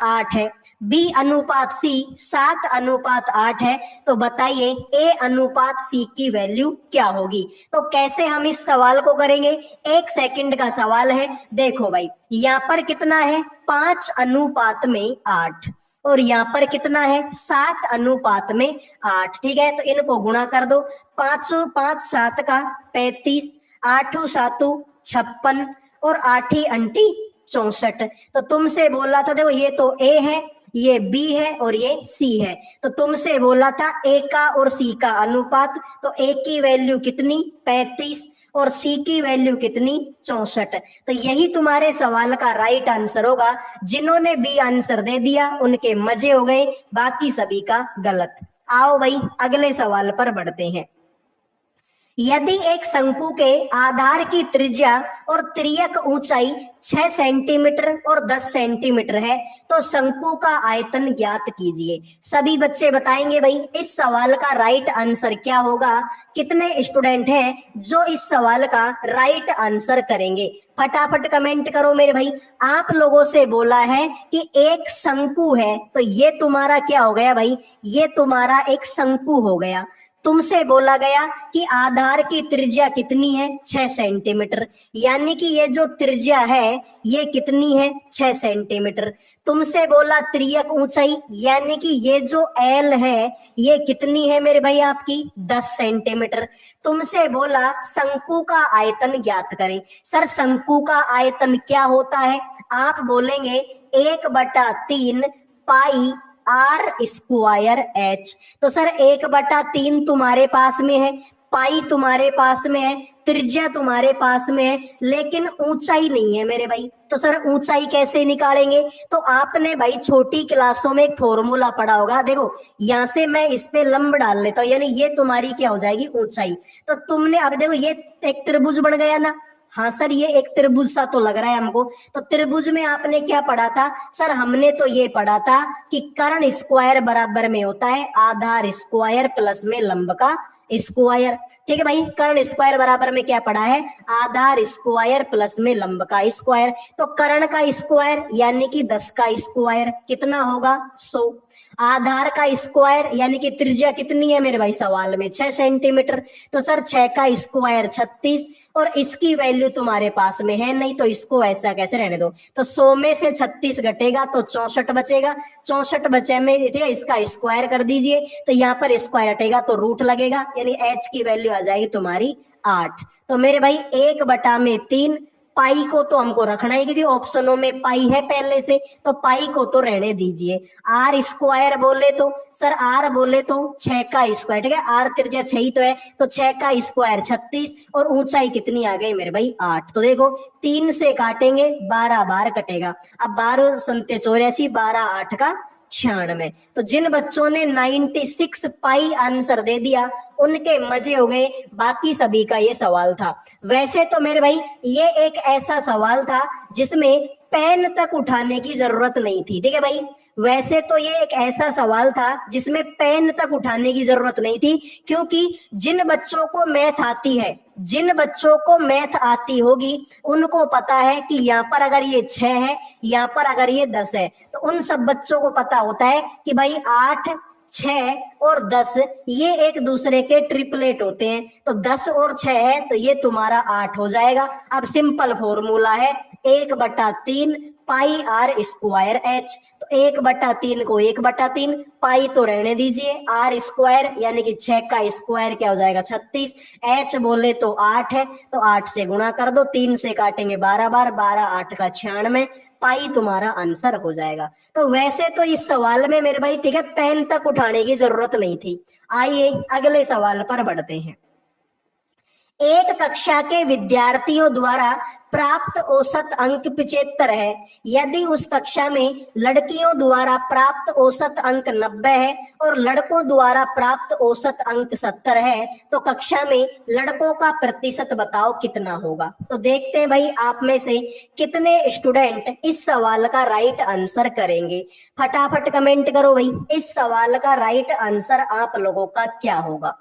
8 है, B अनुपात C 7 अनुपात 8 है, तो बताइए A अनुपात C की वैल्यू क्या होगी। तो कैसे हम इस सवाल को करेंगे, 1 सेकंड का सवाल है। देखो भाई, यहाँ पर कितना है 5 अनुपात में 8 और यहाँ पर कितना है 7 अनुपात में 8। ठीक है, तो इनको गुणा कर दो, 5 5 7 का 35, 8 7 56 और 8 अंटी 64। तो तुमसे बोला था, देखो ये तो A है, ये B है और ये C है, तो तुमसे बोला था A का और C का अनुपात, तो A की वैल्यू कितनी 35 और C की वैल्यू कितनी 64। तो यही तुम्हारे सवाल का राइट आंसर होगा। जिन्होंने B आंसर दे दिया उनके मजे हो गए, बाकी सभी का गलत। आओ भाई अगले सवाल पर बढ़ते हैं। यदि एक शंकु के आधार की त्रिज्या और त्रियक ऊंचाई 6 सेंटीमीटर और 10 सेंटीमीटर है, तो शंकु का आयतन ज्ञात कीजिए। सभी बच्चे बताएंगे भाई इस सवाल का राइट आंसर क्या होगा। कितने स्टूडेंट हैं जो इस सवाल का राइट आंसर करेंगे, फटाफट कमेंट करो मेरे भाई। आप लोगों से बोला है कि एक शंकु है, तो ये तुम्हारा क्या हो गया भाई, ये तुम्हारा एक शंकु हो गया। तुमसे बोला गया कि आधार की त्रिज्या कितनी है 6 सेंटीमीटर, यानी कि ये जो त्रिज्या है ये कितनी है 6 सेंटीमीटर। तुमसे बोला त्रियक ऊंचाई, यानी कि ये जो L है ये कितनी है मेरे भाई आपकी 10 सेंटीमीटर। तुमसे बोला शंकु का आयतन ज्ञात करें। सर शंकु का आयतन क्या होता है, आप बोलेंगे 1/3 पाई आर स्क्वायर एच। तो सर 1/3 तुम्हारे पास में है, पाई तुम्हारे पास में है, त्रिज्या तुम्हारे पास में है, लेकिन ऊंचाई नहीं है मेरे भाई। तो सर ऊंचाई कैसे निकालेंगे, तो आपने भाई छोटी क्लासों में एक फॉर्मूला पढ़ा होगा। देखो यहां से मैं इस पे लंब डाल लेता हूं, यानी ये तुम्हारी क्या हो जाएगी ऊंचाई। तो तुमने अब देखो ये एक त्रिभुज बन गया ना, हाँ सर ये एक त्रिभुज सा तो लग रहा है हमको। तो त्रिभुज में आपने क्या पढ़ा था सर, हमने तो ये पढ़ा था कि कर्ण स्क्वायर बराबर में होता है आधार स्क्वायर प्लस में लंब का स्क्वायर। ठीक है भाई, कर्ण स्क्वायर बराबर में क्या पढ़ा है, आधार स्क्वायर प्लस में लंब का स्क्वायर। तो कर्ण का स्क्वायर यानी कि 10 का स्क्वायर कितना होगा 100। आधार का स्क्वायर यानी कि त्रिज्या कितनी है मेरे भाई सवाल में 6 सेंटीमीटर, तो सर 6 का स्क्वायर 36 और इसकी वैल्यू तुम्हारे पास में है नहीं, तो इसको ऐसा कैसे रहने दो। तो 100 में से 36 घटेगा तो 64 बचेगा, 64 बचे में ठीक है इसका स्क्वायर कर दीजिए, तो यहाँ पर स्क्वायर हटेगा तो रूट लगेगा, यानी h की वैल्यू आ जाएगी तुम्हारी 8। तो मेरे भाई 1/3 पाई को तो हमको रखना ही, क्योंकि ऑप्शनों में पाई है पहले से, तो पाई को तो रहने दीजिए। आर स्क्वायर बोले तो सर आर बोले तो 6 का स्क्वायर, ठीक है आर त्रिज्या 6 ही तो है, तो 6 का स्क्वायर 36 और ऊंचाई कितनी आ गई मेरे भाई 8। तो देखो 3 से काटेंगे 12 बार कटेगा, अब 12 संते 84, 12 8 का 96। तो जिन बच्चों ने 96 पाई आंसर दे दिया उनके मजे हो गए, बाकी सभी का ये सवाल था। वैसे तो मेरे भाई ये एक ऐसा सवाल था जिसमें पेन तक उठाने की जरूरत नहीं थी, ठीक है भाई। वैसे तो ये एक ऐसा सवाल था जिसमें पेन तक उठाने की जरूरत नहीं थी, क्योंकि जिन बच्चों को मैथ आती है, जिन बच्चों को मैथ आती होगी उनको पता है कि यहाँ पर अगर ये 6 है, यहाँ पर अगर ये 10 है, तो उन सब बच्चों को पता होता है कि भाई 8 6 और 10 ये एक दूसरे के ट्रिपलेट होते हैं, तो 10 और 6 है तो ये तुम्हारा 8 हो जाएगा। अब सिंपल फॉर्मूला है 1/3 पाई आर स्क्वायर एच। तो 1/3 को 1/3 पाई तो रहने दीजिए, आर स्क्वायर यानी कि 6 का स्क्वायर क्या हो जाएगा 36, एच बोले तो 8 है तो 8 से गुणा कर दो, 3 से काटेंगे 12 बार, 12 8 का 96, पाई तुम्हारा आंसर हो जाएगा। तो वैसे तो इस सवाल में मेरे भाई ठीक है पेन तक उठाने की जरूरत नहीं थी। आइए अगले सवाल पर बढ़ते हैं। एक कक्षा के विद्यार्थियों द्वारा प्राप्त औसत अंक 75 है, यदि उस कक्षा में लड़कियों द्वारा प्राप्त औसत अंक 90 है और लड़कों द्वारा प्राप्त औसत अंक 70 है, तो कक्षा में लड़कों का प्रतिशत बताओ कितना होगा। तो देखते हैं भाई आप में से कितने स्टूडेंट इस सवाल का राइट आंसर करेंगे, फटाफट कमेंट करो भाई इस सवाल का राइट आंसर आप लोगों का क्या होगा।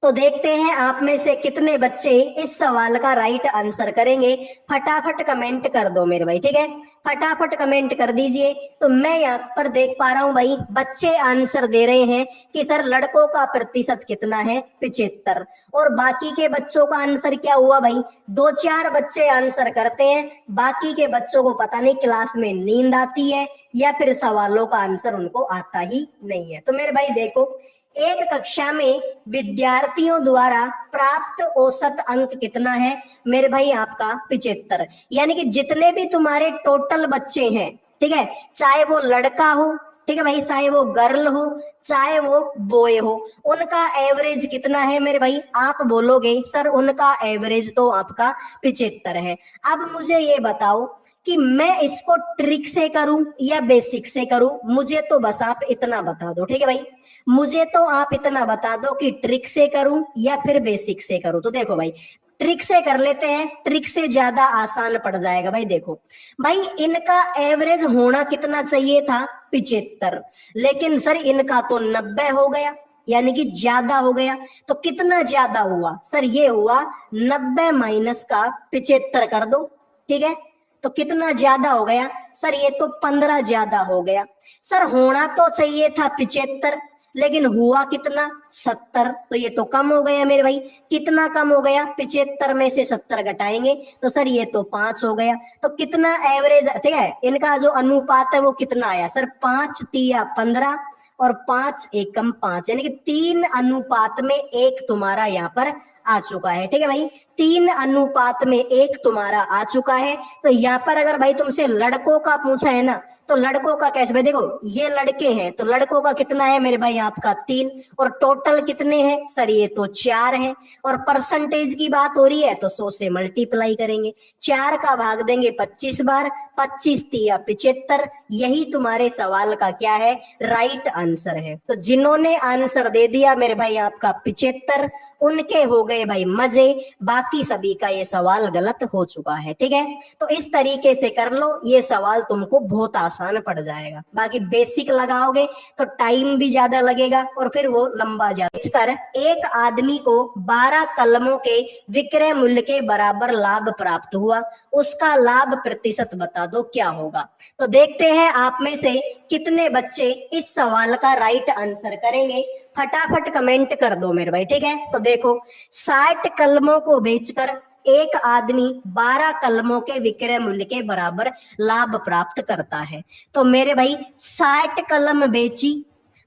तो देखते हैं आप में से कितने बच्चे इस सवाल का राइट आंसर करेंगे। फटाफट कमेंट कर दो मेरे भाई, ठीक है, फटाफट कमेंट कर दीजिए। तो मैं यहाँ पर देख पा रहा हूं भाई, बच्चे आंसर दे रहे हैं कि सर लड़कों का प्रतिशत कितना है, 75। और बाकी के बच्चों का आंसर क्या हुआ भाई, 2-4 बच्चे आंसर करते हैं, बाकी के बच्चों को पता नहीं क्लास में नींद आती है या फिर सवालों का आंसर उनको आता ही नहीं है। तो मेरे भाई देखो, एक कक्षा में विद्यार्थियों द्वारा प्राप्त औसत अंक कितना है मेरे भाई, आपका 75। यानी कि जितने भी तुम्हारे टोटल बच्चे हैं, ठीक है, चाहे वो लड़का हो, ठीक है भाई, चाहे वो गर्ल हो, चाहे वो बॉय हो, उनका एवरेज कितना है मेरे भाई, आप बोलोगे सर उनका एवरेज तो आपका 75 है। अब मुझे ये बताओ कि मैं इसको ट्रिक से करूं या बेसिक से करूं, मुझे तो बस आप इतना बता दो, ठीक है भाई, मुझे तो आप इतना बता दो कि ट्रिक से करूं या फिर बेसिक से करूं। तो देखो भाई, ट्रिक से कर लेते हैं, ट्रिक से ज्यादा आसान पड़ जाएगा भाई। देखो भाई, इनका एवरेज होना कितना चाहिए था, 75, लेकिन सर इनका तो 90 हो गया, यानी कि ज्यादा हो गया। तो कितना ज्यादा हुआ सर, ये हुआ 90 माइनस का 75 कर दो, ठीक है, तो कितना ज्यादा हो गया सर, ये तो 15 ज्यादा हो गया। सर होना तो चाहिए था 75, लेकिन हुआ कितना, 70, तो ये तो कम हो गया मेरे भाई। कितना कम हो गया, 75 में से 70 घटाएंगे तो सर ये तो 5 हो गया। तो कितना एवरेज, ठीक है, इनका जो अनुपात है वो कितना आया सर, 5×3=15 और 5×1=5, यानी कि 3 अनुपात में 1 तुम्हारा यहाँ पर आ चुका है, ठीक है भाई, 3 अनुपात में 1 तुम्हारा आ चुका है। तो यहाँ पर अगर भाई तुमसे लड़कों का पूछा है ना, तो लड़कों का कैसे भाई, देखो ये लड़के हैं तो लड़कों का कितना है मेरे भाई, आपका 3, और टोटल कितने हैं सर, ये तो 4 हैं। और परसेंटेज की बात हो रही है तो 100 से मल्टीप्लाई करेंगे, 4 का भाग देंगे 25 बार, 25×3=75, यही तुम्हारे सवाल का क्या है, राइट आंसर है। तो जिन्होंने आंसर दे दिया मेरे भाई आपका 75, उनके हो गए भाई मजे, बाकी सभी का ये सवाल गलत हो चुका है, ठीक है। तो इस तरीके से कर लो, ये सवाल तुमको बहुत आसान पड़ जाएगा। बाकी बेसिक लगाओगे तो टाइम भी ज्यादा लगेगा और फिर वो लंबा जाएगा। एक आदमी को 12 कलमों के विक्रय मूल्य के बराबर लाभ प्राप्त हुआ, उसका लाभ प्रतिशत बता दो क्या होगा। तो देखते हैं आप में से कितने बच्चे इस सवाल का राइट आंसर करेंगे, फटाफट कमेंट कर दो मेरे भाई, ठीक है। तो देखो, 60 कलमों को बेचकर एक आदमी 12 कलमों के विक्रय मूल्य के बराबर लाभ प्राप्त करता है। तो मेरे भाई 60 कलम बेची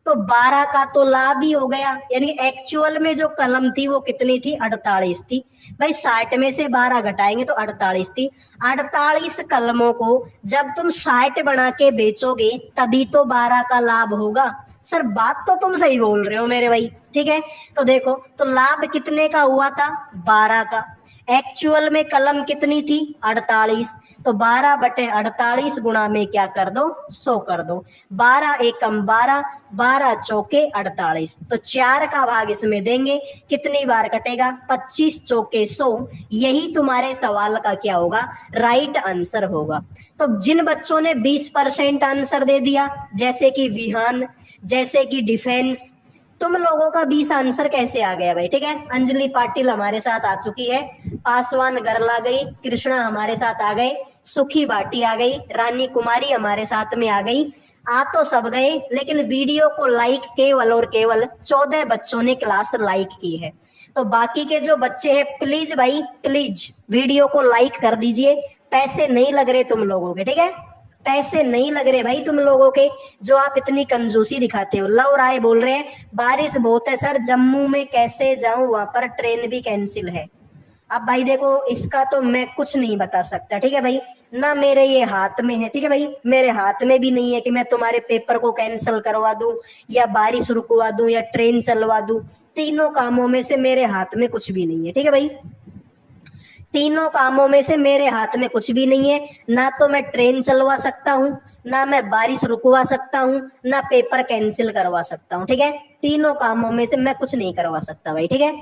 तो 12 का तो लाभ ही हो गया, यानी एक्चुअल में जो कलम थी वो कितनी थी, 48 थी भाई। 60 में से 12 घटाएंगे तो 48 थी। 48 कलमों को जब तुम 60 बना के बेचोगे तभी तो 12 का लाभ होगा। सर बात तो तुम सही बोल रहे हो मेरे भाई, ठीक है। तो देखो, तो लाभ कितने का हुआ था, 12 का। एक्चुअल में कलम कितनी थी, 48, तो 12/48 गुणा में क्या कर दो, 100 कर दो। 12×1=12, 12×4=48, तो 4 का भाग इसमें देंगे, कितनी बार कटेगा, 25×4=100। यही तुम्हारे सवाल का क्या होगा, राइट आंसर होगा। तो जिन बच्चों ने 20% आंसर दे दिया, जैसे कि विहान, जैसे कि डिफेंस, तुम लोगों का 20 आंसर कैसे आ गया भाई, ठीक है। अंजलि पाटिल हमारे साथ आ चुकी है, पासवान गर्ल आ गई, कृष्णा हमारे साथ आ गए, सुखी भाटी आ गई, रानी कुमारी हमारे साथ में आ गई। आ तो सब गए, लेकिन वीडियो को लाइक केवल और केवल 14 बच्चों ने क्लास लाइक की है। तो बाकी के जो बच्चे हैं, प्लीज भाई प्लीज वीडियो को लाइक कर दीजिए, पैसे नहीं लग रहे तुम लोगों के, ठीक है, पैसे नहीं लग रहे भाई तुम लोगों के, जो आप इतनी कंजूसी दिखाते हो। लव राय बोल रहे हैं बारिश बहुत है सर, जम्मू में कैसे जाऊं, वहां पर ट्रेन भी कैंसिल है। अब भाई देखो, इसका तो मैं कुछ नहीं बता सकता, ठीक है भाई, ना मेरे ये हाथ में है, ठीक है भाई, मेरे हाथ में भी नहीं है कि मैं तुम्हारे पेपर को कैंसिल करवा दूं या बारिश रुकवा दूं या ट्रेन चलवा दूं। तीनों कामों में से मेरे हाथ में कुछ भी नहीं है, ठीक है भाई, तीनों कामों में से मेरे हाथ में कुछ भी नहीं है। ना तो मैं ट्रेन चलवा सकता हूँ, ना मैं बारिश रुकवा सकता हूँ, ना पेपर कैंसिल करवा सकता हूँ, ठीक है। तीनों कामों में से मैं कुछ नहीं करवा सकता भाई, ठीक है।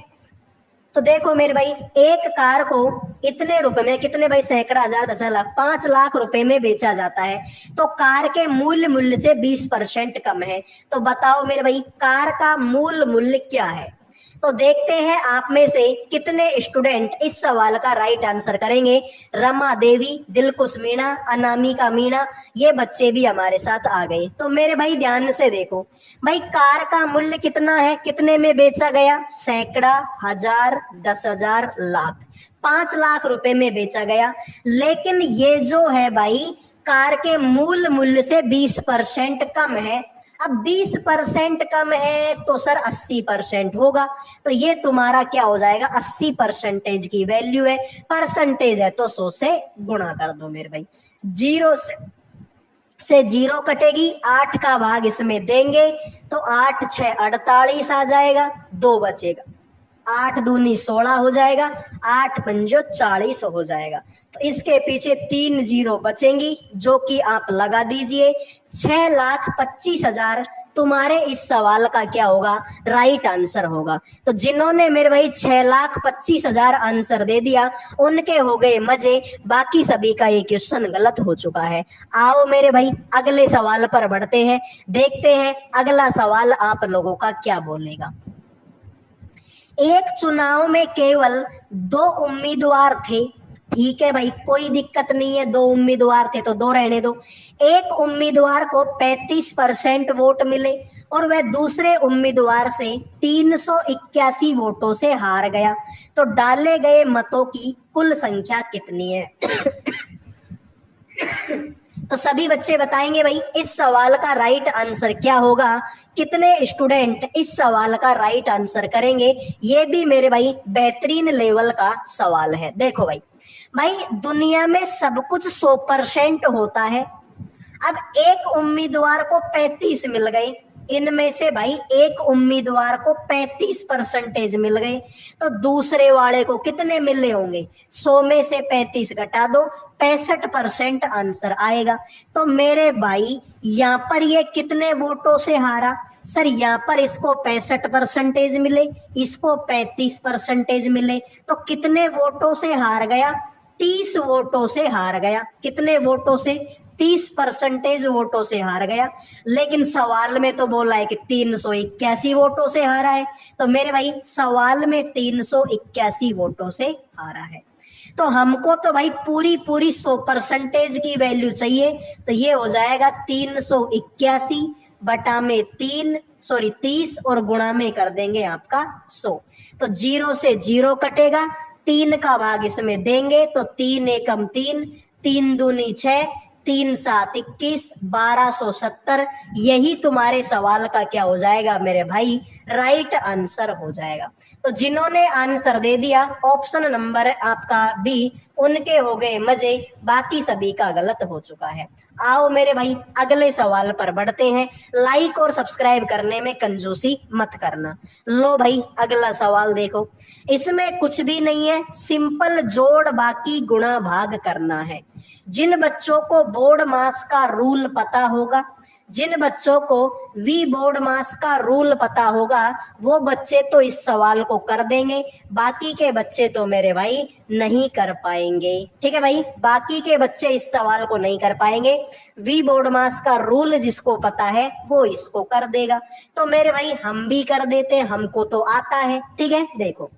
तो देखो मेरे भाई, एक कार को इतने रुपए में, कितने भाई, सैकड़ा, हजार, 10 लाख, 5 लाख रुपए में बेचा जाता है, तो कार के मूल्य से 20% कम है। तो बताओ मेरे भाई, कार का मूल मूल्य क्या है। तो देखते हैं आप में से कितने स्टूडेंट इस सवाल का राइट आंसर करेंगे। रमा देवी, दिलकुश मीणा, अनामिका मीणा, ये बच्चे भी हमारे साथ आ गए। तो मेरे भाई ध्यान से देखो, भाई कार का मूल्य कितना है, कितने में बेचा गया, सैकड़ा, हजार, 10,000, लाख, 5 लाख रुपए में बेचा गया। लेकिन ये जो है भाई कार के मूल मूल्य से 20% कम है। अब 20% कम है तो सर 80% होगा। तो ये तुम्हारा क्या हो जाएगा, 80% की वैल्यू है, परसेंटेज है तो 100 से गुणा कर दो मेरे भाई। 0 से 0 कटेगी, 8 का भाग इसमें देंगे तो 8 6 48 आ जाएगा, 2 बचेगा, 8 दूनी 16 हो जाएगा, 8 पंजो 40 हो जाएगा। तो इसके पीछे 3 0 बचेंगी जो कि आप लगा दीजिए। 6,25,000 तुम्हारे इस सवाल का क्या होगा, राइट आंसर होगा। तो जिन्होंने मेरे भाई 6,25,000 आंसर दे दिया उनके हो गए मजे, बाकी सभी का ये क्वेश्चन गलत हो चुका है। आओ मेरे भाई अगले सवाल पर बढ़ते हैं, देखते हैं अगला सवाल आप लोगों का क्या बोलेगा। एक चुनाव में केवल 2 उम्मीदवार थे, ठीक है भाई कोई दिक्कत नहीं है, 2 उम्मीदवार थे तो 2 रहने दो। एक उम्मीदवार को 35% वोट मिले और वह दूसरे उम्मीदवार से 381 वोटों से हार गया, तो डाले गए मतों की कुल संख्या कितनी है? तो सभी बच्चे बताएंगे भाई इस सवाल का राइट आंसर क्या होगा, कितने स्टूडेंट इस सवाल का राइट आंसर करेंगे। ये भी मेरे भाई बेहतरीन लेवल का सवाल है। देखो भाई दुनिया में सब कुछ 100% होता है। अब एक उम्मीदवार को 35 मिल गए, इनमें से भाई एक उम्मीदवार को 35% मिल गए, तो दूसरे वाले को कितने मिले होंगे, 100 में से 35 घटा दो, 65% आंसर आएगा। तो मेरे भाई यहाँ पर ये कितने वोटों से हारा, सर यहाँ पर इसको 65% मिले, इसको 35% मिले, तो कितने वोटों से हार गया, 30 वोटों से हार गया। कितने वोटों से, 30% वोटों से हार गया। लेकिन सवाल में तो बोला है कि 381 वोटों से हारा है, तो मेरे भाई सवाल में 381 वोटों से हारा है। तो हमको तो भाई पूरी 100% की वैल्यू चाहिए, तो ये हो जाएगा 381 बटा में 30 और गुणा में कर देंगे आपका 100। तो 0 से 0 कटेगा, 3 का भाग इसमें देंगे तो 3 एकम 3, 3 दूनी 6, 3 7 21, 1270। यही तुम्हारे सवाल का क्या हो जाएगा मेरे भाई, राइट आंसर हो जाएगा। तो जिन्होंने आंसर दे दिया ऑप्शन नंबर आपका बी, उनके हो गए मजे, बाकी सभी का गलत हो चुका है। आओ मेरे भाई अगले सवाल पर बढ़ते हैं। लाइक और सब्सक्राइब करने में कंजूसी मत करना। लो भाई अगला सवाल देखो, इसमें कुछ भी नहीं है, सिंपल जोड़ बाकी गुणा भाग करना है। जिन बच्चों को बोर्ड मास का रूल पता होगा, जिन बच्चों को वी बोर्ड मास का रूल पता होगा वो बच्चे तो इस सवाल को कर देंगे, बाकी के बच्चे तो मेरे भाई नहीं कर पाएंगे। ठीक है भाई, बाकी के बच्चे इस सवाल को नहीं कर पाएंगे। वी बोर्ड मास का रूल जिसको पता है वो इसको कर देगा। तो मेरे भाई हम भी कर देते हैं, हमको तो आता है। ठीक है, देखो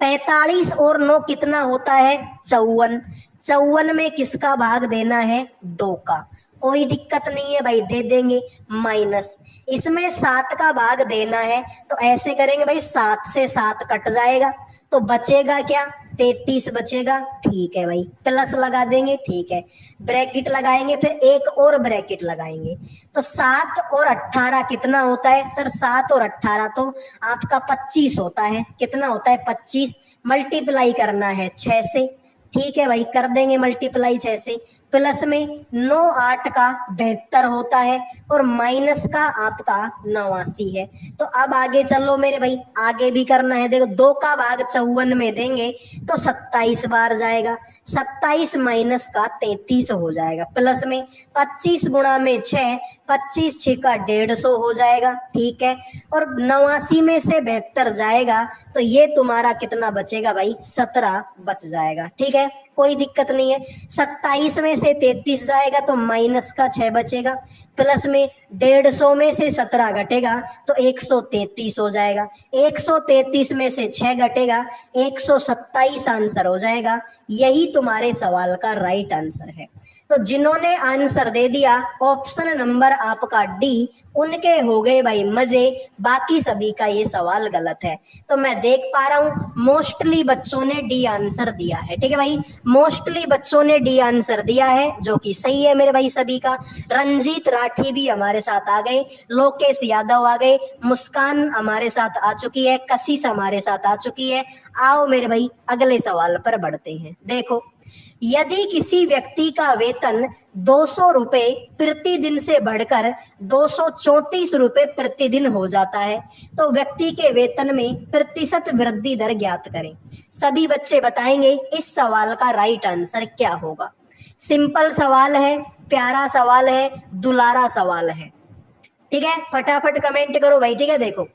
45 और 9 कितना होता है, 54। 54 में किसका भाग देना है, 2 का। कोई दिक्कत नहीं है भाई, दे देंगे। माइनस इसमें 7 का भाग देना है, तो ऐसे करेंगे भाई 7 से 7 कट जाएगा, तो बचेगा क्या, 33 बचेगा। ठीक है भाई, प्लस लगा देंगे। ठीक है, ब्रैकेट लगाएंगे, फिर एक और ब्रैकेट लगाएंगे। तो 7 और 18 कितना होता है, सर 7 और 18 तो आपका 25 होता है। कितना होता है, 25। मल्टीप्लाई करना है 6 से। ठीक है भाई, कर देंगे मल्टीप्लाई 6 से। प्लस में 9 8 का 72 होता है, और माइनस का आपका 89 है। तो अब आगे चलो मेरे भाई, आगे भी करना है। देखो 2 का भाग 54 में देंगे तो 27 बार जाएगा, 27 माइनस का 33 हो जाएगा। प्लस में 25 गुणा में 6, 25 6 का 150 हो जाएगा। ठीक है, और 89 में से 72 जाएगा तो ये तुम्हारा कितना बचेगा भाई, 17 बच जाएगा। ठीक है, कोई दिक्कत नहीं है। 27 में से 33 जाएगा तो माइनस का 6 बचेगा, प्लस में 150 में से 17 घटेगा तो 133 हो जाएगा, 133 में से 6 घटेगा 127 आंसर हो जाएगा। यही तुम्हारे सवाल का राइट आंसर है। तो जिन्होंने आंसर दे दिया ऑप्शन नंबर आपका डी, उनके हो गए भाई मजे, बाकी सभी का ये सवाल गलत है। तो मैं देख पा रहा हूं मोस्टली बच्चों ने डी आंसर दिया है। ठीक है भाई, मोस्टली बच्चों ने डी आंसर दिया है, जो कि सही है मेरे भाई सभी का। रंजीत राठी भी हमारे साथ आ गए, लोकेश यादव आ गए, मुस्कान हमारे साथ आ चुकी है, कशिश हमारे साथ आ चुकी है। आओ मेरे भाई अगले सवाल पर बढ़ते हैं। देखो, यदि किसी व्यक्ति का वेतन 200 रुपए प्रतिदिन से बढ़कर 234 रुपए प्रतिदिन हो जाता है तो व्यक्ति के वेतन में प्रतिशत वृद्धि दर ज्ञात करें। सभी बच्चे बताएंगे इस सवाल का राइट आंसर क्या होगा। सिंपल सवाल है, प्यारा सवाल है, दुलारा सवाल है। ठीक है, फटाफट कमेंट करो भाई। ठीक है, देखो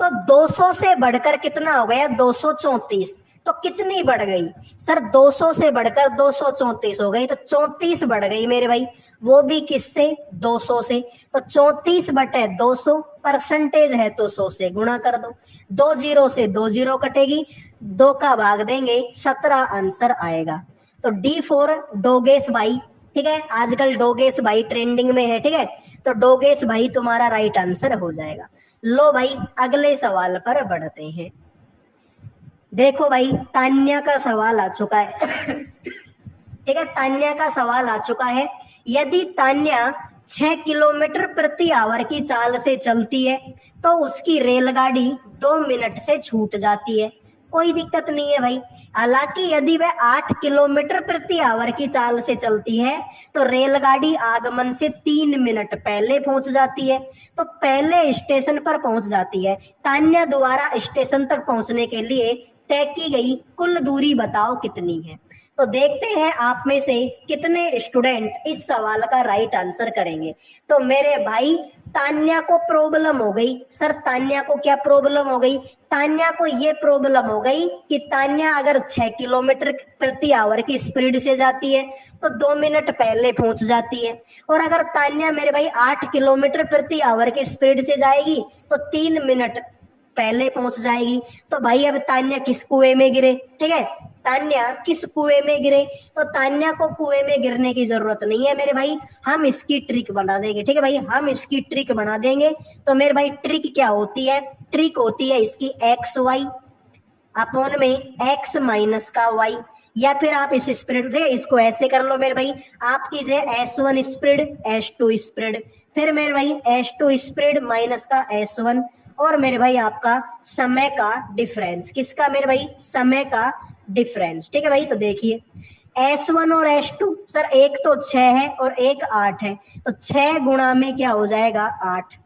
तो 200 से बढ़कर कितना हो गया, 234, तो कितनी बढ़ गई सर, 200 से बढ़कर 234 हो गई, तो 34 बढ़ गई मेरे भाई, वो भी किससे, 200 से। तो 34/200 परसेंटेज है तो 100 से गुणा कर दो, 2 जीरो से 2 जीरो कटेगी, 2 का भाग देंगे 17 आंसर आएगा। तो D4 डोगेश भाई। ठीक है, आजकल डोगेश भाई ट्रेंडिंग में है। ठीक है, तो डोगेश भाई तुम्हारा राइट आंसर हो जाएगा। लो भाई अगले सवाल पर बढ़ते हैं। देखो भाई तान्या का सवाल आ चुका है। ठीक है, तान्या का सवाल आ चुका है। यदि तान्या 6 किलोमीटर प्रति आवर की चाल से चलती है तो उसकी रेलगाड़ी 2 मिनट से छूट जाती है। कोई दिक्कत नहीं है भाई। हालांकि यदि वह 8 किलोमीटर प्रति आवर की चाल से चलती है तो रेलगाड़ी आगमन से 3 मिनट पहले पहुंच जाती है, तो पहले स्टेशन पर पहुंच जाती है। तान्या द्वारा स्टेशन तक पहुंचने के लिए तय की गई कुल दूरी बताओ कितनी है। तो देखते हैं आप में से कितने स्टूडेंट इस सवाल का राइट आंसर करेंगे। तो मेरे भाई तान्या को प्रॉब्लम हो गई। सर तान्या को क्या प्रॉब्लम हो गई, तान्या को ये प्रॉब्लम हो गई कि तान्या अगर 6 किलोमीटर प्रति आवर की स्पीड से जाती है तो 2 मिनट पहले पहुंच जाती है, और अगर तान्या मेरे भाई 8 किलोमीटर प्रति आवर की स्पीड से जाएगी तो 3 मिनट पहले पहुंच जाएगी। तो भाई अब तान्या किस कुएं में गिरे, ठीक है, तान्या किस कुएं में गिरे, तो तान्या को कुएं में गिरने की जरूरत नहीं है मेरे भाई, हम इसकी ट्रिक बना देंगे। ठीक है भाई, हम इसकी ट्रिक बना देंगे। तो मेरे भाई ट्रिक क्या होती है, ट्रिक होती है इसकी XY अपॉन में X माइनस का Y, या फिर आप इस स्प्रेड इसको ऐसे कर लो मेरे भाई, आप कीजिए S1 स्प्रेड S2 स्प्रेड, फिर मेरे भाई S2 स्प्रेड माइनस का S1, और मेरे भाई आपका समय का डिफरेंस, किसका मेरे भाई, समय का डिफरेंस। ठीक है भाई, तो देखिए S1 और S2, सर एक तो 6 है और एक 8 है, तो 6 गुणा में क्या हो जाएगा 8,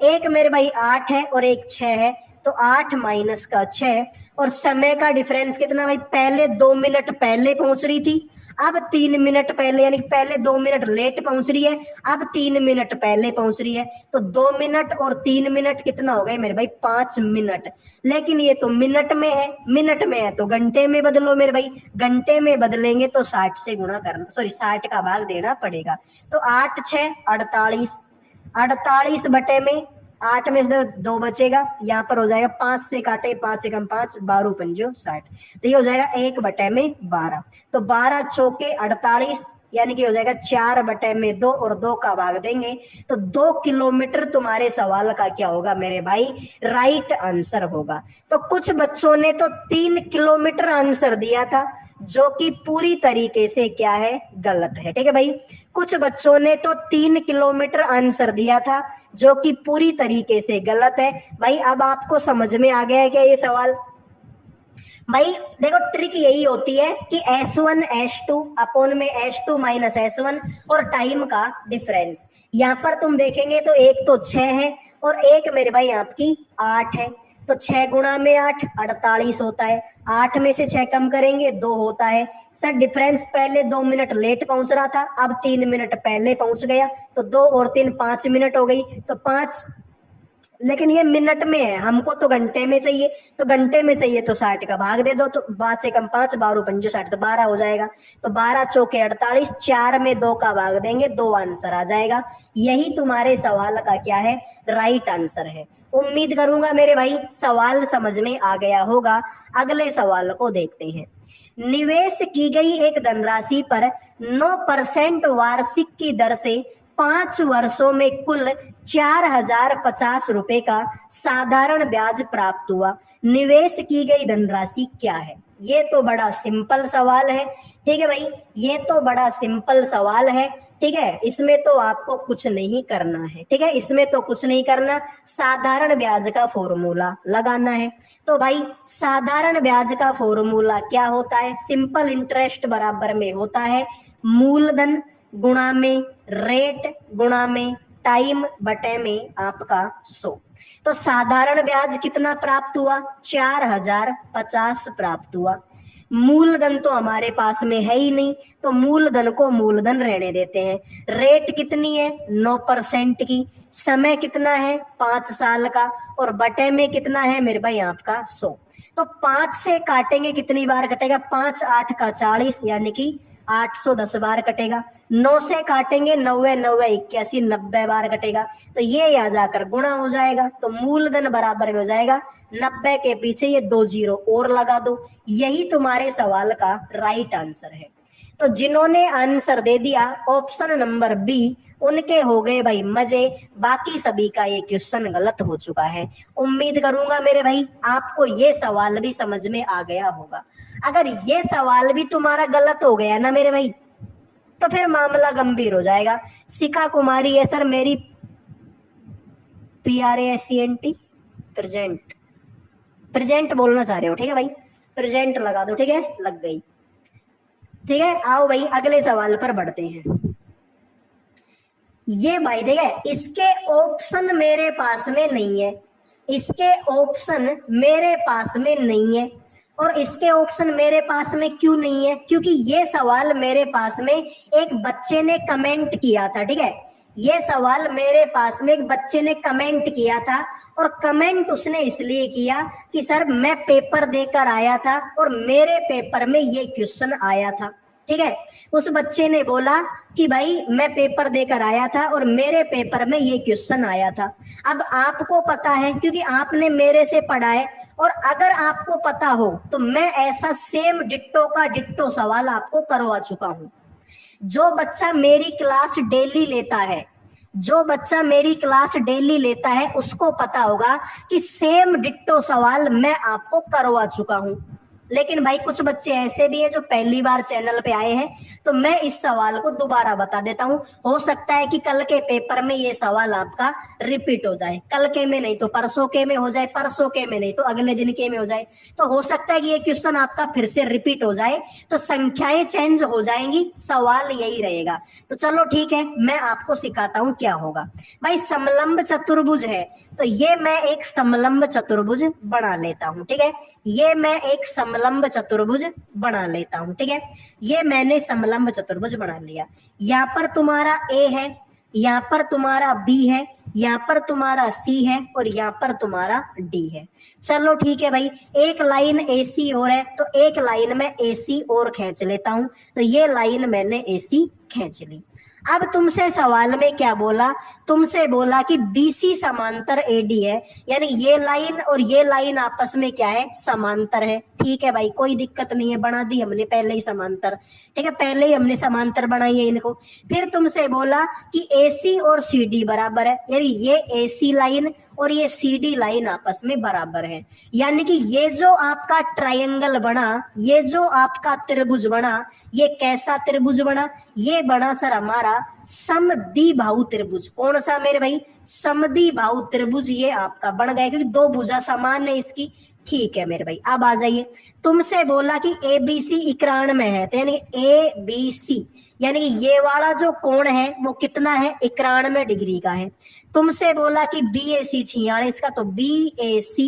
एक मेरे भाई 8 है और एक 6 है, तो 8 माइनस का 6, और समय का डिफरेंस कितना भाई, पहले 2 मिनट पहले पहुंच रही थी, अब 3 मिनट पहले, यानी पहले 2 मिनट लेट पहुंच रही है, अब 3 मिनट पहले पहुंच रही है, तो 2 मिनट और 3 मिनट कितना हो गए मेरे भाई 5 मिनट। लेकिन ये तो मिनट में है, मिनट में है तो घंटे में बदलो मेरे भाई, घंटे में बदलेंगे तो 60 से गुणा करना, सॉरी 60 का भाग देना पड़ेगा। तो 8 6 48, 48 बटे में 8 में से 2 बचेगा, यहाँ पर हो जाएगा 5 से काटे 5 से कम 5, 12 पंजो 60, तो ये हो जाएगा 1 बटे में 12, तो 12 चौके 48, यानी कि हो जाएगा 4 बटे में 2, और 2 का भाग देंगे तो 2 किलोमीटर तुम्हारे सवाल का क्या होगा मेरे भाई, राइट आंसर होगा। तो कुछ बच्चों ने तो 3 किलोमीटर आंसर दिया था, जो कि पूरी तरीके से क्या है, गलत है। ठीक है भाई, कुछ बच्चों ने तो 3 किलोमीटर आंसर दिया था, जो कि पूरी तरीके से गलत है। भाई अब आपको समझ में आ गया है क्या ये सवाल? भाई देखो ट्रिक यही होती है कि S1 S2 अपॉन में S2 माइनस S1 और टाइम का डिफरेंस। यहाँ पर तुम देखेंगे तो एक तो 6 है और एक मेरे भाई आपकी 8 है, तो 6 गुणा में 8 48 होता है, 8 में से 6 कम करेंगे 2 होता है। सर डिफरेंस पहले 2 मिनट लेट पहुंच रहा था, अब 3 मिनट पहले पहुंच गया, तो 2 और 3 5 मिनट हो गई, तो 5 लेकिन ये मिनट में है, हमको तो घंटे में चाहिए। तो घंटे में चाहिए तो 60 का भाग दे दो, तो 5 से कम 5, 12 पंजो 60, तो 12 हो जाएगा। तो 12 चौके 48, 4 में 2 का भाग देंगे, 2 आंसर आ जाएगा। यही तुम्हारे सवाल का क्या है, राइट आंसर है। उम्मीद करूंगा मेरे भाई सवाल समझ में आ गया होगा। अगले सवाल को देखते हैं। निवेश की गई एक धनराशि पर 9% वार्षिक की दर से 5 वर्षों में कुल 4050 रुपए का साधारण ब्याज प्राप्त हुआ। निवेश की गई धनराशि क्या है? ये तो बड़ा सिंपल सवाल है, ठीक है भाई, ये तो बड़ा सिंपल सवाल है, ठीक है। इसमें तो आपको कुछ नहीं करना है, ठीक है, इसमें तो कुछ नहीं करना, साधारण ब्याज का फॉर्मूला लगाना है। तो भाई साधारण ब्याज का फॉर्मूला क्या होता है? सिंपल इंटरेस्ट बराबर में होता है मूलधन गुणा में रेट गुणा में टाइम बटे में आपका 100। तो साधारण ब्याज कितना प्राप्त हुआ? 4050 प्राप्त हुआ। मूलधन तो हमारे पास में है ही नहीं, तो मूलधन को मूलधन रहने देते हैं। रेट कितनी है? 9% की। समय कितना है? 5 साल का। और बटे में कितना है मेरे भाई आपका? 100। तो 5 से काटेंगे कितनी बार कटेगा? 5 8 का 40, यानी कि 810 बार कटेगा। 9 से काटेंगे 90 90 81, 90 बार कटेगा। तो ये यहाँ जाकर गुणा हो जाएगा, तो मूलधन बराबर में हो जाएगा 90 के पीछे ये 2 जीरो और लगा दो। यही तुम्हारे सवाल का राइट आंसर है। तो जिन्होंने आंसर दे दिया ऑप्शन नंबर बी, उनके हो गए भाई मजे। बाकी सभी का ये क्वेश्चन गलत हो चुका है। उम्मीद करूंगा मेरे भाई आपको ये सवाल भी समझ में आ गया होगा। अगर ये सवाल भी तुम्हारा गलत हो गया ना मेरे भाई, तो फिर मामला गंभीर हो जाएगा। शिखा कुमारी है सर मेरी, PRACENT, प्रेजेंट, प्रेजेंट बोलना चाह रहे हो, ठीक है भाई, प्रेजेंट लगा दो, ठीक है, लग गई, ठीक है। आओ भाई अगले सवाल पर बढ़ते हैं। ये भाई देखे, इसके ऑप्शन मेरे पास में नहीं है, इसके ऑप्शन मेरे पास में नहीं है। और इसके ऑप्शन मेरे पास में क्यों नहीं है? क्योंकि ये सवाल मेरे पास में एक बच्चे ने कमेंट किया था, ठीक है, ये सवाल मेरे पास में एक बच्चे ने कमेंट किया था। और कमेंट उसने इसलिए किया कि सर मैं पेपर देकर आया था और मेरे पेपर में ये क्वेश्चन आया था, ठीक है। उस बच्चे ने बोला कि भाई मैं पेपर देकर आया था और मेरे पेपर में ये क्वेश्चन आया था। अब आपको पता है क्योंकि आपने मेरे से पढ़ा है, और अगर आपको पता हो तो मैं ऐसा सेम डिट्टो का डिट्टो सवाल आपको करवा चुका हूं। जो बच्चा मेरी क्लास डेली लेता है, जो बच्चा मेरी क्लास डेली लेता है उसको पता होगा कि सेम डिट्टो सवाल मैं आपको करवा चुका हूं। लेकिन भाई कुछ बच्चे ऐसे भी हैं जो पहली बार चैनल पे आए हैं, तो मैं इस सवाल को दोबारा बता देता हूं। हो सकता है कि कल के पेपर में ये सवाल आपका रिपीट हो जाए, कल के में नहीं तो परसों के में हो जाए, परसों के में नहीं तो अगले दिन के में हो जाए। तो हो सकता है कि ये क्वेश्चन आपका फिर से रिपीट हो जाए, तो संख्याएं चेंज हो जाएंगी, सवाल यही रहेगा। तो चलो ठीक है, मैं आपको सिखाता हूं क्या होगा। भाई समलंब चतुर्भुज है, तो ये मैं एक समलंब चतुर्भुज बना लेता हूं, ठीक है, ये मैं एक समलंब चतुर्भुज बना लेता हूं, ठीक है। ये मैंने समलंब चतुर्भुज बना लिया। यहाँ पर तुम्हारा ए है, यहाँ पर तुम्हारा बी है, यहाँ पर तुम्हारा सी है और यहाँ पर तुम्हारा डी है। चलो ठीक है भाई, एक लाइन AC और है, तो एक लाइन में AC और खींच लेता हूं। तो ये लाइन मैंने AC खींच ली। अब तुमसे सवाल में क्या बोला? तुमसे बोला कि BC समांतर AD है, यानी ये लाइन और ये लाइन आपस में क्या है? समांतर है। ठीक है भाई, कोई दिक्कत नहीं है, बना दी हमने पहले ही समांतर, ठीक है, पहले ही हमने समांतर बनाई है इनको। फिर तुमसे बोला कि AC और CD बराबर है, यानी ये AC लाइन और ये CD लाइन आपस में बराबर है। यानी कि ये जो आपका ट्रायंगल बना, ये जो आपका त्रिभुज बना, ये कैसा त्रिभुज बना? ये बना सर हमारा समद्विबाहु त्रिभुज। कौन सा मेरे भाई? समद्विबाहु त्रिभुज ये आपका बन गया, क्योंकि दो भुजा समान है इसकी। ठीक है मेरे भाई, अब आ जाइए। तुमसे बोला कि ABC इक्राण में है, तो यानी ABC यानी कि ये वाला जो कोण है वो कितना है? 91 डिग्री का है। तुमसे बोला कि BAC 46 का, तो BAC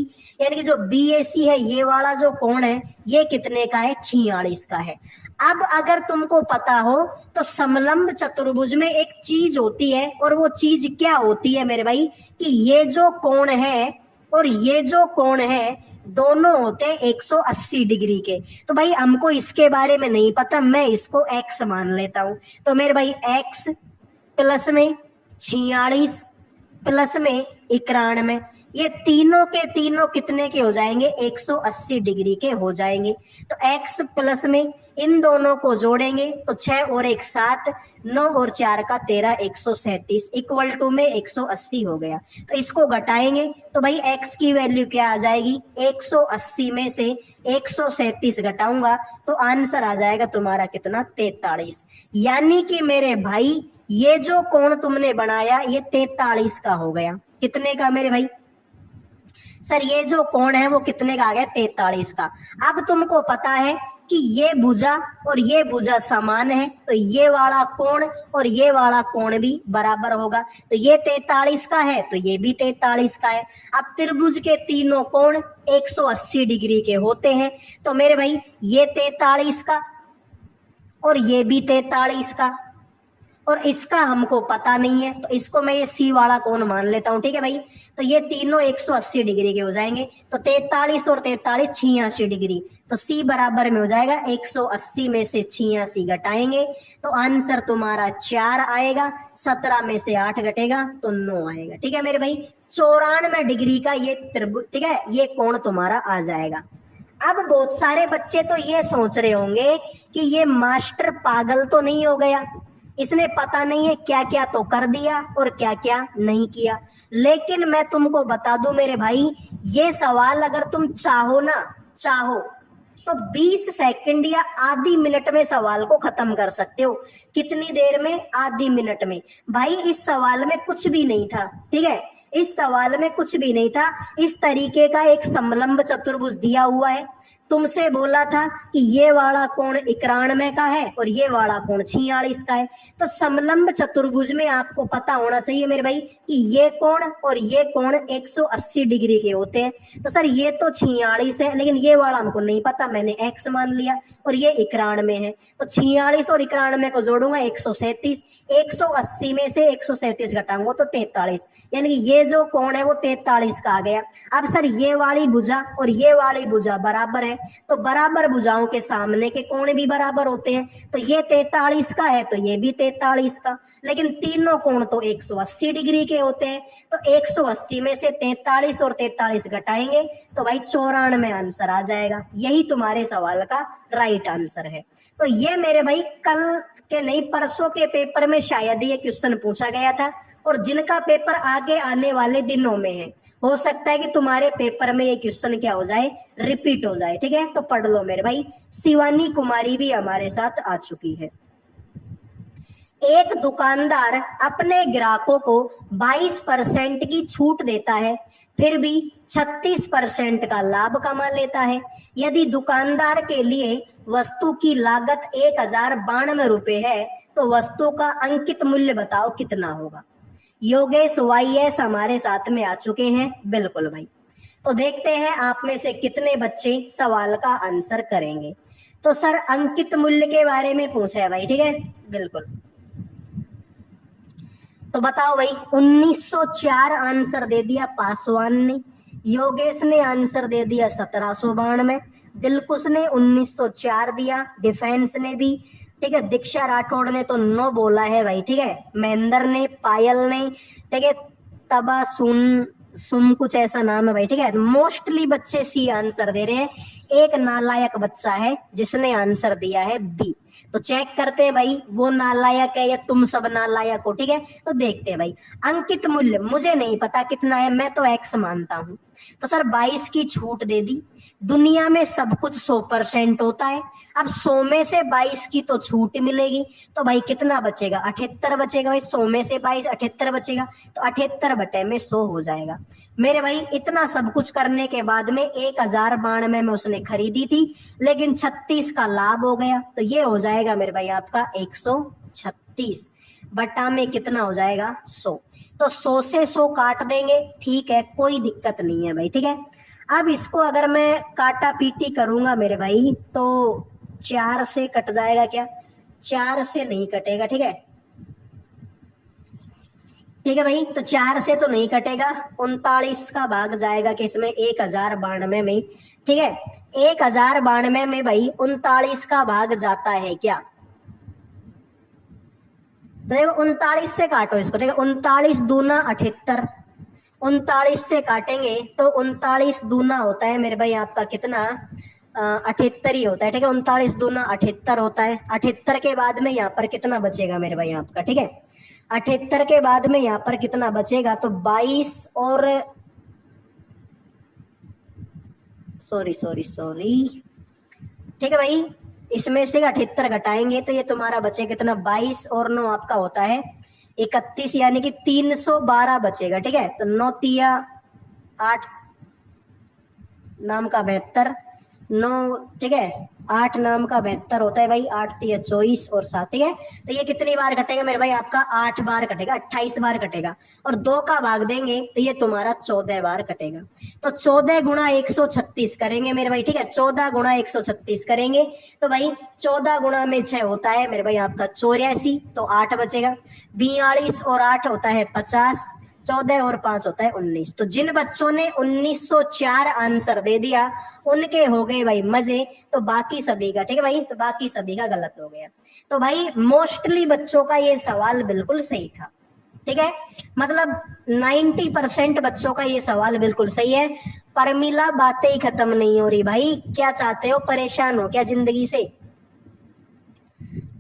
यानी कि जो BAC है ये वाला जो कोण है ये कितने का है? 46 का है। अब अगर तुमको पता हो तो समलंब चतुर्भुज में एक चीज होती है, और वो चीज क्या होती है मेरे भाई? कि ये जो कोण है और ये जो कोण है दोनों होते हैं 180 डिग्री के। तो भाई हमको इसके बारे में नहीं पता, मैं इसको x मान लेता हूं। तो मेरे भाई x प्लस में 46 प्लस में 91, ये तीनों के तीनों कितने के हो जाएंगे? 180 डिग्री के हो जाएंगे। तो x प्लस में इन दोनों को जोड़ेंगे तो 6 और 1 7, 9 और 4 का 13, 137 इक्वल टू में 180 हो गया। तो इसको घटाएंगे तो भाई x की वैल्यू क्या आ जाएगी? 180 में से 137 घटाऊंगा तो आंसर आ जाएगा तुम्हारा कितना? 43। यानी कि मेरे भाई ये जो कोण तुमने बनाया ये 43 का हो गया। कितने का मेरे भाई? सर ये जो कोण है वो कितने का आ गया? 43 का। अब तुमको पता है कि ये भुजा और ये भुजा समान है, तो ये वाला कोण और ये वाला कोण भी बराबर होगा। तो ये 43 का है तो ये भी 43 का है। अब त्रिभुज के तीनों कोण 180 डिग्री के होते हैं, तो मेरे भाई ये 43 का और ये भी 43 का, और इसका हमको पता नहीं है तो इसको मैं ये सी वाला कोण मान लेता हूं। ठीक है भाई, तो ये तीनों 180 डिग्री के हो जाएंगे। तो 43 और 43 86 डिग्री, तो सी बराबर में हो जाएगा 180 में से 86 घटाएंगे तो आंसर तुम्हारा 4 आएगा। 17 में से 8 घटेगा तो 9 आएगा। ठीक है मेरे भाई, 94 डिग्री का ये त्रिभुज, ठीक है, ये कोण तुम्हारा आ जाएगा। अब बहुत सारे बच्चे तो ये सोच रहे होंगे कि ये मास्टर पागल तो नहीं हो गया, इसने पता नहीं है क्या क्या तो कर दिया और क्या क्या नहीं किया। लेकिन मैं तुमको बता दूं मेरे भाई, ये सवाल अगर तुम चाहो तो 20 सेकंड या आधी मिनट में सवाल को खत्म कर सकते हो। कितनी देर में? आधी मिनट में। भाई इस सवाल में कुछ भी नहीं था, ठीक है, इस सवाल में कुछ भी नहीं था। इस तरीके का एक समलंब चतुर्भुज दिया हुआ है, तुमसे बोला था कि ये वाला कोण 91 का है और ये वाला कोण 46 का है। तो समलंब चतुर्भुज में आपको पता होना चाहिए मेरे भाई कि ये कोण और ये कोण 180 डिग्री के होते हैं। तो सर ये तो 46 है, लेकिन ये वाला हमको नहीं पता, मैंने x मान लिया, और ये 91 है। तो 46 और 91 को जोड़ूंगा 137, 180 में से 137 घटाऊंगा तो 43, यानी कि ये जो कोण है वो 43 का आ गया। अब सर ये वाली भुजा और ये वाली भुजा बराबर है, तो बराबर भुजाओं के सामने के कोण भी बराबर होते हैं। तो ये 43 का है तो ये भी 43 का, लेकिन तीनों कोण तो 180 डिग्री के होते हैं। तो 180 में से 43 और 43 घटाएंगे तो भाई 94 आंसर आ जाएगा। यही तुम्हारे सवाल का राइट आंसर है। तो ये मेरे भाई कल के नहीं परसों के पेपर में शायद ये क्वेश्चन पूछा गया था, और जिनका पेपर आगे आने वाले दिनों में है, हो सकता है कि तुम्हारे पेपर में ये क्वेश्चन क्या हो जाए? रिपीट हो जाए। ठीक है, तो पढ़ लो मेरे भाई। शिवानी कुमारी भी हमारे साथ आ चुकी है। एक दुकानदार अपने ग्राहकों को 22% की छूट देता है, फिर भी 36% का लाभ कमा लेता है। यदि दुकानदार के लिए वस्तु की लागत 1092 रुपए है तो वस्तु का अंकित मूल्य बताओ कितना होगा। योगेश YS हमारे साथ में आ चुके हैं। बिल्कुल भाई, तो देखते हैं आप में से कितने बच्चे सवाल का आंसर करेंगे। तो सर अंकित मूल्य के बारे में पूछा है भाई, ठीक है, बिल्कुल। तो बताओ भाई, 1904 आंसर दे दिया पासवान ने, योगेश ने आंसर दे दिया 1792, दिलकुश ने 1904 दिया, डिफेंस ने भी, ठीक है, दीक्षा राठौड़ ने तो 9 बोला है भाई, ठीक है, महेंद्र ने, पायल ने, ठीक है, तबा सुन कुछ ऐसा नाम है भाई, ठीक है। मोस्टली बच्चे सी आंसर दे रहे हैं। एक नालायक बच्चा है जिसने आंसर दिया है बी। तो चेक करते हैं भाई वो नालायक है या तुम सब नालायक हो, ठीक है। तो देखते हैं भाई, अंकित मूल्य मुझे नहीं पता कितना है, मैं तो x मानता हूं। तो सर 22 की छूट दे दी, दुनिया में सब कुछ 100% होता है। अब 100 में से 22 की तो छूट मिलेगी, तो भाई कितना बचेगा? 78 बचेगा भाई। 100 में से 22 78 बचेगा, तो 78 बटे में 100 हो जाएगा। मेरे भाई इतना सब कुछ करने के बाद में 1092 में उसने खरीदी थी, लेकिन 36 का लाभ हो गया, तो ये हो जाएगा मेरे भाई आपका 136 बटा में कितना हो जाएगा? 100। तो 100 से 100 काट देंगे, ठीक है, कोई दिक्कत नहीं है भाई, ठीक है। अब इसको अगर मैं काटा पीटी करूंगा मेरे भाई तो 4 से कट जाएगा क्या? 4 से नहीं कटेगा, ठीक है। ठीक है भाई, तो 4 से तो नहीं कटेगा, 39 का भाग जाएगा किसमें, 1092 में। ठीक है, 1092 में भाई 39 का भाग जाता है क्या, तो देखो 39 से काटो इसको। ठीक है, 39 दूना 78, 39 से काटेंगे तो 39 दूना होता है मेरे भाई आपका कितना, 78 ही होता है। ठीक है, 39 दूना 78 होता है। 78 के बाद में यहाँ पर कितना बचेगा मेरे भाई आपका, ठीक है, 78 के बाद में यहाँ पर कितना बचेगा, तो 22 और सॉरी, ठीक है भाई, इसमें से 78 घटाएंगे तो ये तुम्हारा बचे कितना, 22 और 9 आपका होता है 31, यानी कि 312 बचेगा। ठीक है, तो 9 तिया 8 नाम का 72, 9 ठीक है 8 नाम का 72 होता है भाई, 8 तिया 24 और 7। ठीक है, तो ये कितनी बार कटेगा मेरे भाई आपका, 8 बार कटेगा, 28 बार कटेगा, और 2 का भाग देंगे तो ये तुम्हारा 14 बार कटेगा। तो 14 गुणा 136 करेंगे मेरे भाई। ठीक है, 14 गुणा 136 करेंगे तो भाई 14 गुणा में 6 होता है मेरे भाई आपका 84, तो 8 बचेगा। 42 और 8 होता है 50, 14 और 5 होता है 19। तो जिन बच्चों ने 1904 आंसर दे दिया उनके हो गए भाई मजे, तो बाकी सभी का, ठीक है भाई, तो बाकी सभी का गलत हो गया। तो भाई मोस्टली बच्चों का ये सवाल बिल्कुल सही था। ठीक है, मतलब 90% बच्चों का ये सवाल बिल्कुल सही है। परमिला बातें ही खत्म नहीं हो रही भाई, क्या चाहते हो, परेशान हो क्या जिंदगी से,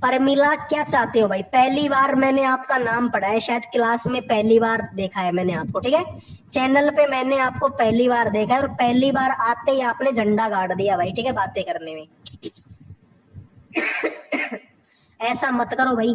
परमिला क्या चाहते हो भाई। पहली बार मैंने आपका नाम पढ़ा है, शायद क्लास में पहली बार देखा है मैंने आपको। ठीक है, चैनल पे मैंने आपको पहली बार देखा है, और पहली बार आते ही आपने झंडा गाड़ दिया भाई। ठीक है, बातें करने में ऐसा मत करो भाई।